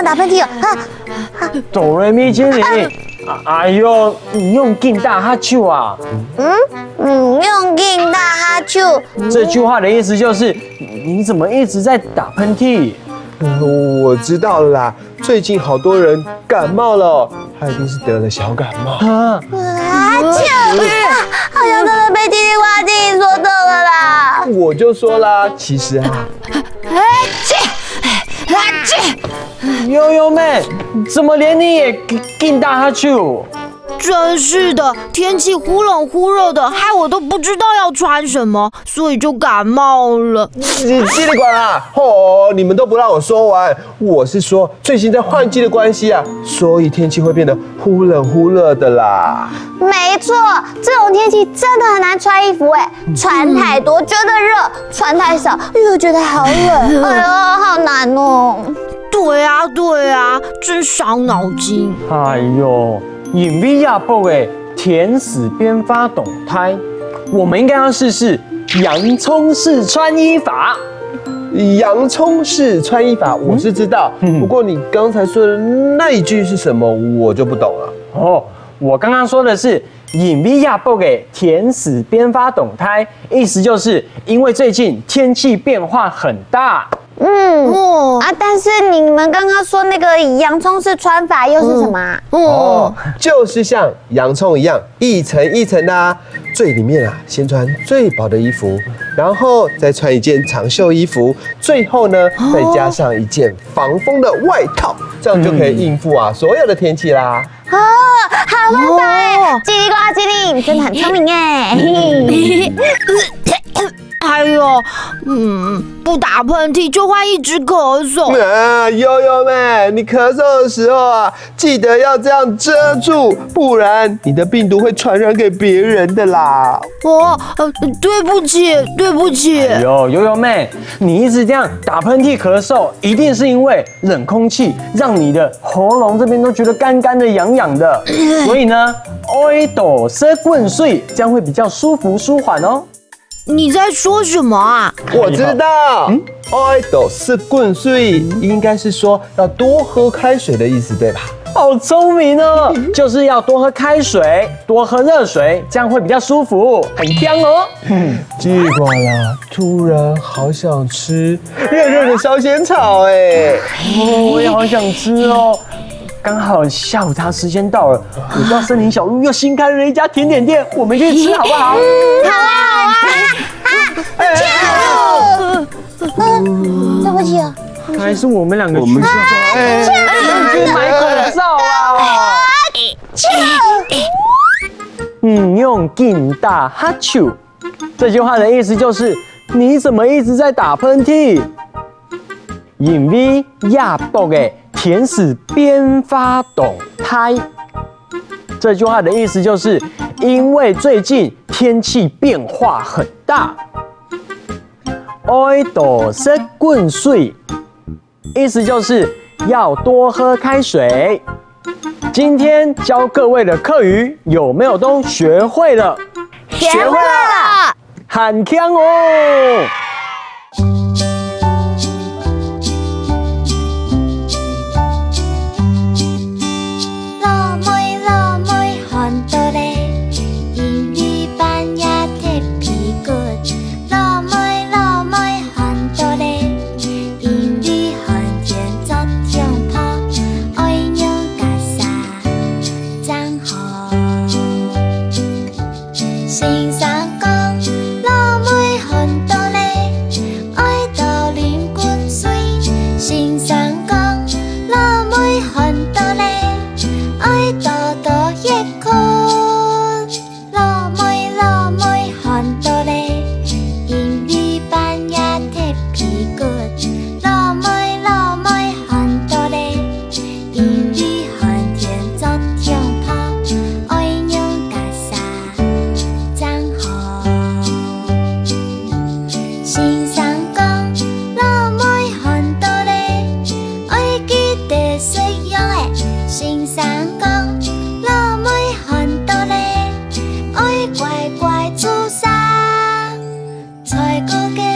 打喷嚏哦！哆瑞咪精灵，哎呦，你用劲大哈啾啊！用劲大哈啾。这句话的意思就是，你怎么一直在打喷嚏？我知道了啦，最近好多人感冒了，他一定是得了小感冒。好像真的被叽里呱啦精灵说中了啦！我就说啦，其实啊，悠悠妹，怎么连你也劲大哈啾？真是的，天气忽冷忽热的，害我都不知道要穿什么，所以就感冒了。你叽里呱啦！你们都不让我说完。我是说，最近在换季的关系啊，所以天气会变得忽冷忽热的啦。没错，这种天气真的很难穿衣服哎，穿太多觉得热，穿太少又觉得好冷，哎呦，好难哦。对啊，真伤脑筋。哎呦，隐秘亚布的甜死边发懂胎，我们应该要试试洋葱式穿衣法。洋葱式穿衣法我是知道，不过你刚才说的那一句是什么，我就不懂了。哦，我刚刚说的是隐秘亚布给甜死边发懂胎，意思就是因为最近天气变化很大。但是你们刚刚说那个洋葱式穿法又是什么啊？就是像洋葱一样一层一层的啊，最里面啊先穿最薄的衣服，然后再穿一件长袖衣服，最后呢再加上一件防风的外套，这样就可以应付所有的天气啦。好办法哎！叽里呱啦精灵，真的很聪明哎。哎呦，不打喷嚏就会一直咳嗽。悠悠妹，你咳嗽的时候啊，记得要这样遮住，不然你的病毒会传染给别人的啦。对不起。哎呦，悠悠妹，你一直这样打喷嚏咳嗽，一定是因为冷空气让你的喉咙这边都觉得干干的、痒痒的，所以呢，爱豆塞棍睡，这样会比较舒服舒缓哦。你在说什么啊？我知道，爱豆是棍睡，应该是说要多喝开水的意思，对吧？好聪明哦，就是要多喝开水，多喝热水，这样会比较舒服，很香哦。叽里呱啦，突然好想吃热热的烧仙草哎！我也好想吃哦。刚好下午茶时间到了，我知道森林小路又新开了一家甜点店，我们去吃好不好？对不起啊，还是我们两个去去买口罩啊！用劲大哈啾，这句话的意思就是你怎么一直在打喷嚏？隐秘亚布的甜死边发懂胎，这句话的意思就是因为最近天气变化很大。爱多喝滚水，意思就是要多喝开水。今天教各位的课语有没有都学会了？学会了，很强哦！乖乖出生，才个。